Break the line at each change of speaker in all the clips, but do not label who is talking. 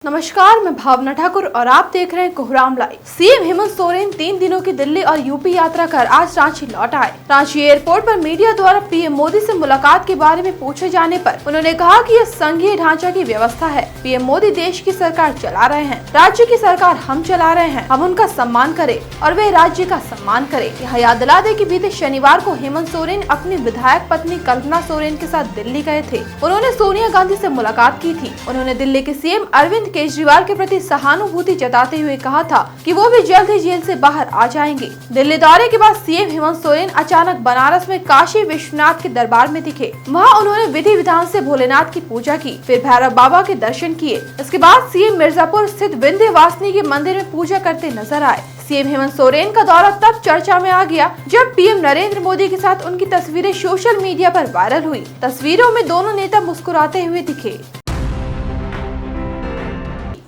नमस्कार, मैं भावना ठाकुर और आप देख रहे हैं कोहराम लाइव। सीएम हेमंत सोरेन 3 दिनों की दिल्ली और यूपी यात्रा कर आज रांची लौट आए। रांची एयरपोर्ट पर मीडिया द्वारा पीएम मोदी से मुलाकात के बारे में पूछे जाने पर उन्होंने कहा कि यह संघीय ढांचा की व्यवस्था है। पीएम मोदी देश की सरकार चला रहे हैं, राज्य की सरकार हम चला रहे हैं। हम उनका सम्मान करें और वे राज्य का सम्मान करें। यह याद दिला दे कि बीते शनिवार को हेमंत सोरेन अपनी विधायक पत्नी कल्पना सोरेन के साथ दिल्ली गए थे। उन्होंने सोनिया गांधी से मुलाकात की थी। उन्होंने दिल्ली के सीएम अरविंद केजरीवाल के प्रति सहानुभूति जताते हुए कहा था कि वो भी जल्द ही जेल से बाहर आ जाएंगे। दिल्ली दौरे के बाद सीएम हेमंत सोरेन अचानक बनारस में काशी विश्वनाथ के दरबार में दिखे। वहां उन्होंने विधि विधान से भोलेनाथ की पूजा की, फिर भैरव बाबा के दर्शन किए। इसके बाद सीएम मिर्जापुर स्थित विंध्यवासिनी के मंदिर में पूजा करते नजर आए। सीएम हेमंत सोरेन का दौरा तब चर्चा में आ गया जब पीएम नरेंद्र मोदी के साथ उनकी तस्वीरें सोशल मीडिया पर वायरल हुई। तस्वीरों में दोनों नेता मुस्कुराते हुए दिखे।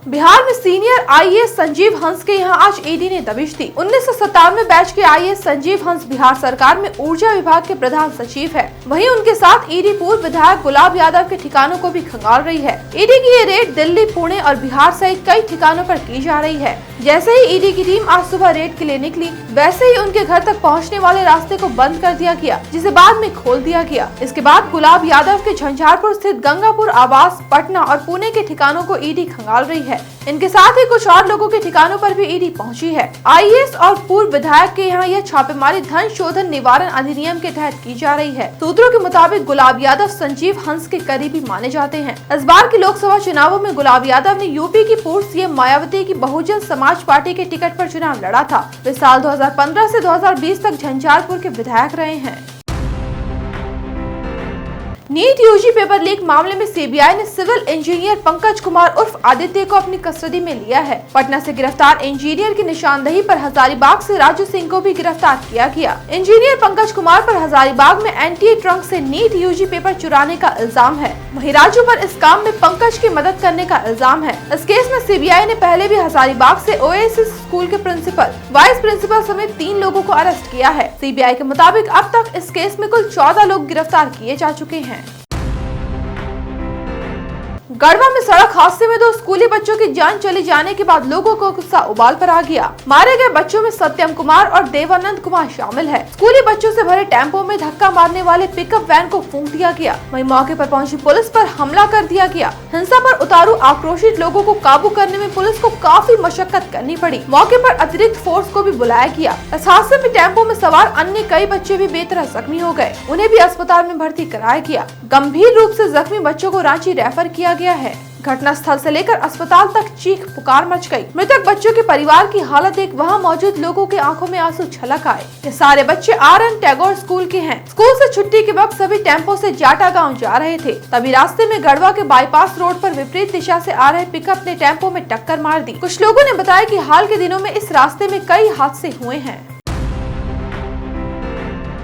बिहार में सीनियर आईएएस संजीव हंस के यहां आज ईडी ने दबिश दी। 1997 बैच के आईएएस संजीव हंस बिहार सरकार में ऊर्जा विभाग के प्रधान सचिव है। वहीं उनके साथ ईडी पूर्व विधायक गुलाब यादव के ठिकानों को भी खंगाल रही है। ईडी की ये रेड दिल्ली, पुणे और बिहार सहित कई ठिकानों पर की जा रही है। जैसे ही ईडी की टीम आज सुबह रेड के लिए निकली, वैसे ही उनके घर तक पहुंचने वाले रास्ते को बंद कर दिया गया, जिसे बाद में खोल दिया गया। इसके बाद गुलाब यादव के झंझारपुर स्थित गंगापुर आवास, पटना और पुणे के ठिकानों को ईडी खंगाल रही है। इनके साथ ही कुछ और लोगों के ठिकानों पर भी ईडी पहुंची है। आईएएस और पूर्व विधायक के यहाँ यह छापेमारी धन शोधन निवारण अधिनियम के तहत की जा रही है। सूत्रों के मुताबिक गुलाब यादव संजीव हंस के करीबी माने जाते हैं। इस बार के लोकसभा चुनावों में गुलाब यादव ने यूपी की पूर्व सीएम मायावती की बहुजन समाज पार्टी के टिकट पर चुनाव लड़ा था। वे साल 2015 से 2020 तक झंझारपुर के विधायक रहे हैं। नीट यूजी पेपर लीक मामले में सीबीआई ने सिविल इंजीनियर पंकज कुमार उर्फ आदित्य को अपनी कस्टडी में लिया है। पटना से गिरफ्तार इंजीनियर की निशानदेही पर हजारीबाग से राजू सिंह को भी गिरफ्तार किया गया। इंजीनियर पंकज कुमार पर हजारीबाग में एनटीए ट्रंक से नीट यूजी पेपर चुराने का इल्जाम है। वहीं राजू पर इस काम में पंकज की मदद करने का इल्जाम है। इस केस में सीबीआई ने पहले भी हजारीबाग से ओएसिस स्कूल के प्रिंसिपल, वाइस प्रिंसिपल समेत 3 लोगों को अरेस्ट किया है। सीबीआई के मुताबिक अब तक इस केस में कुल 14 लोग गिरफ्तार किए जा चुके हैं। गढ़वा में सड़क हादसे में 2 स्कूली बच्चों की जान चले जाने के बाद लोगों को गुस्सा उबाल पर आ गया। मारे गए बच्चों में सत्यम कुमार और देवानंद कुमार शामिल है। स्कूली बच्चों से भरे टेम्पो में धक्का मारने वाले पिकअप वैन को फूंक दिया गया। वहीं मौके पर पहुंची पुलिस पर हमला कर दिया गया। हिंसा पर उतारू आक्रोशित लोगों को काबू करने में पुलिस को काफी मशक्कत करनी पड़ी। मौके पर अतिरिक्त फोर्स को भी बुलाया गया। इस हादसे में टेम्पो में सवार अन्य कई बच्चे भी बेतरह जख्मी हो गए। उन्हें भी अस्पताल में भर्ती कराया गया। गंभीर रूप से जख्मी बच्चों को रांची रेफर किया गया है। घटना स्थल से लेकर अस्पताल तक चीख पुकार मच गई। मृतक बच्चों के परिवार की हालत देख वहां मौजूद लोगों के आंखों में आंसू छलक आए। ये सारे बच्चे आर.एन. टैगोर स्कूल के हैं। स्कूल से छुट्टी के वक्त सभी टेम्पो से जाटा गांव जा रहे थे। तभी रास्ते में गढ़वा के बाईपास रोड पर विपरीत दिशा से आ रहे पिकअप ने टेम्पो में टक्कर मार दी। कुछ लोगों ने बताया कि हाल के दिनों में इस रास्ते में कई हादसे हुए हैं।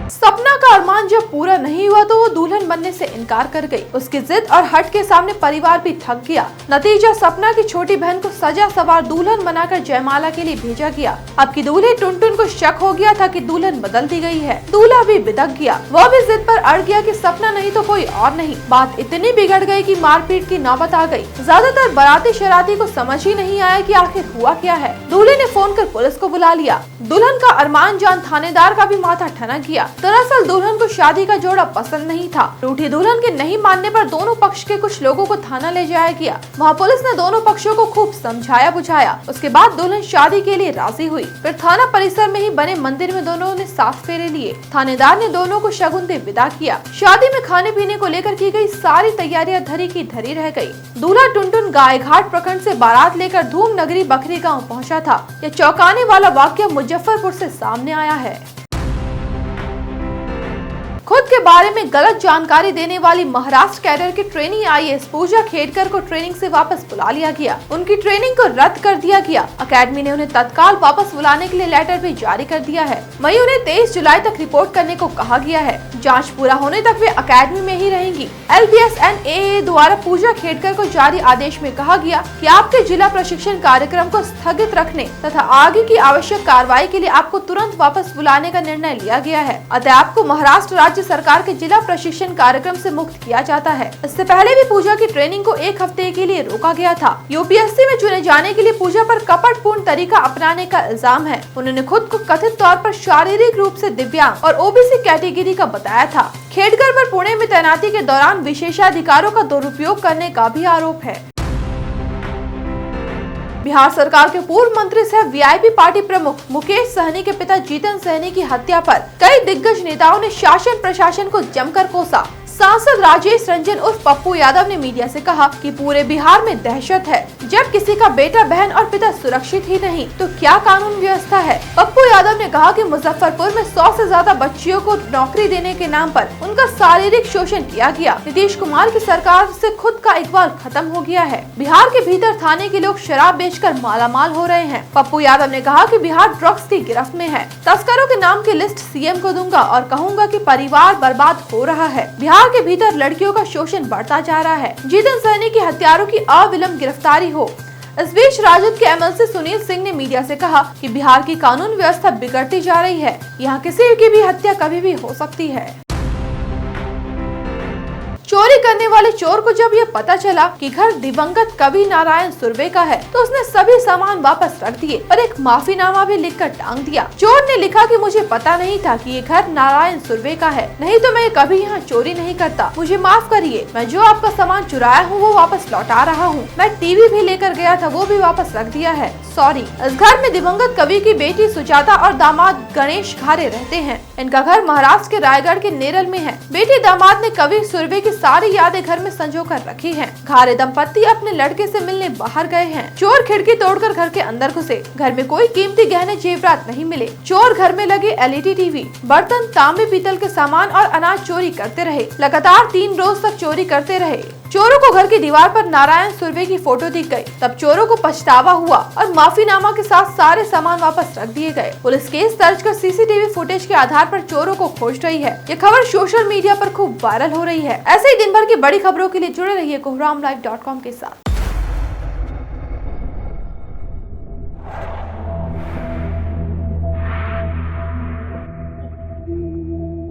सपना का अरमान जब पूरा नहीं हुआ तो वो दुल्हन बनने से इनकार कर गई। उसकी जिद और हट के सामने परिवार भी थक गया। नतीजा, सपना की छोटी बहन को सजा सवार दुल्हन बनाकर जयमाला के लिए भेजा गया। अब की दूल्हे टुनटुन को शक हो गया था कि दुल्हन बदल दी गई है। दूल्हा भी बिदक गया। वह भी जिद पर अड़ गया कि सपना नहीं तो कोई और नहीं। बात इतनी बिगड़ गई कि मारपीट की नौबत आ गई। ज्यादातर बाराती शराती को समझ ही नहीं आया कि आखिर हुआ क्या है। दूल्हे ने फोन कर पुलिस को बुला लिया। दुल्हन का अरमान जान थानेदार का भी माथा ठनक गया। दरअसल दुल्हन को शादी का जोड़ा पसंद नहीं था। रूठी दुल्हन के नहीं मानने पर दोनों पक्ष के कुछ लोगों को थाना ले जाया गया। वहां पुलिस ने दोनों पक्षों को खूब समझाया बुझाया। उसके बाद दुल्हन शादी के लिए राजी हुई। फिर थाना परिसर में ही बने मंदिर में दोनों ने 7 फेरे लिए। थानेदार ने दोनों को शगुन दे विदा किया। शादी में खाने पीने को लेकर की गई सारी तैयारियां धरी की धरी रह गई। दूल्हा टुनटुन गायघाट प्रखंड से बारात लेकर धूम नगरी बखरी गाँव पहुँचा था। यह चौंकाने वाला वाकया मुजफ्फरपुर से सामने आया है। खुद के बारे में गलत जानकारी देने वाली महाराष्ट्र कैडर की ट्रेनी आईएएस पूजा खेड़कर को ट्रेनिंग से वापस बुला लिया गया। उनकी ट्रेनिंग को रद्द कर दिया गया। अकेडमी ने उन्हें तत्काल वापस बुलाने के लिए लेटर भी जारी कर दिया है। वहीं उन्हें 23 जुलाई तक रिपोर्ट करने को कहा गया है। जांच पूरा होने तक वे अकेडमी में ही रहेंगी। LBSNAA द्वारा पूजा खेड़कर को जारी आदेश में कहा गया कि आपके जिला प्रशिक्षण कार्यक्रम को स्थगित रखने तथा आगे की आवश्यक कार्रवाई के लिए आपको तुरंत वापस बुलाने का निर्णय लिया गया है। अतः आपको महाराष्ट्र राज्य सरकार के जिला प्रशिक्षण कार्यक्रम से मुक्त किया जाता है। इससे पहले भी पूजा की ट्रेनिंग को 1 हफ्ते के लिए रोका गया था। यूपीएससी में चुने जाने के लिए पूजा पर कपटपूर्ण तरीका अपनाने का इल्जाम है। उन्होंने खुद को कथित तौर पर शारीरिक रूप से दिव्यांग और ओबीसी कैटेगरी का बताया था। खेडकर पर पुणे में तैनाती के दौरान विशेषाधिकारों का दुरुपयोग करने का भी आरोप है। बिहार सरकार के पूर्व मंत्री सह वीआईपी पार्टी प्रमुख मुकेश सहनी के पिता जीतन सहनी की हत्या पर कई दिग्गज नेताओं ने शासन प्रशासन को जमकर कोसा। सांसद राजेश रंजन उर्फ पप्पू यादव ने मीडिया से कहा कि पूरे बिहार में दहशत है। जब किसी का बेटा, बहन और पिता सुरक्षित ही नहीं तो क्या कानून व्यवस्था है। पप्पू यादव ने कहा कि मुजफ्फरपुर में 100 से ज्यादा बच्चियों को नौकरी देने के नाम पर उनका शारीरिक शोषण किया गया। नीतीश कुमार की सरकार से खुद का इकबाल खत्म हो गया है। बिहार के भीतर थाने के लोग शराब बेचकर मालामाल हो रहे हैं। पप्पू यादव ने कहा कि बिहार ड्रग्स की गिरफ्त में है। तस्करों के नाम की लिस्ट सीएम को दूंगा और कहूंगा कि परिवार बर्बाद हो रहा है। बिहार के भीतर लड़कियों का शोषण बढ़ता जा रहा है। जीतन सहनी की हत्यारों की अविलंब गिरफ्तारी हो। इस बीच राजद के एमएलसी सुनील सिंह ने मीडिया से कहा कि बिहार की कानून व्यवस्था बिगड़ती जा रही है। यहाँ किसी की भी हत्या कभी भी हो सकती है। चोरी करने वाले चोर को जब यह पता चला कि घर दिवंगत कवि नारायण सुर्वे का है तो उसने सभी सामान वापस रख दिए और एक माफीनामा भी लिखकर टांग दिया। चोर ने लिखा कि मुझे पता नहीं था कि ये घर नारायण सुर्वे का है, नहीं तो मैं कभी यहाँ चोरी नहीं करता। मुझे माफ करिए, मैं जो आपका सामान चुराया हूँ वो वापस लौटा रहा हूँ। मैं टीवी भी लेकर गया था, वो भी वापस रख दिया है, सॉरी। इस घर में दिवंगत कवि की बेटी सुजाता और दामाद गणेश खारे रहते हैं। इनका घर महाराष्ट्र के रायगढ़ के नेरल में है। बेटी दामाद ने कवि सुर्वे की सारी यादें घर में संजो कर रखी हैं। घारे दंपत्ति अपने लड़के से मिलने बाहर गए हैं। चोर खिड़की तोड़कर घर के अंदर घुसे। घर में कोई कीमती गहने जेवरात नहीं मिले। चोर घर में लगे एलईडी टीवी, बर्तन, तांबे पीतल के सामान और अनाज चोरी करते रहे। लगातार 3 रोज तक चोरी करते रहे। चोरों को घर की दीवार पर नारायण सुर्वे की फोटो दिख गई। तब चोरों को पछतावा हुआ और माफीनामा के साथ सारे सामान वापस रख दिए गए। पुलिस केस दर्ज कर सीसीटीवी फुटेज के आधार पर चोरों को खोज रही है। ये खबर सोशल मीडिया पर खूब वायरल हो रही है। ऐसे ही दिन भर की बड़ी खबरों के लिए जुड़े रहिए कोहरामलाइव.com के साथ।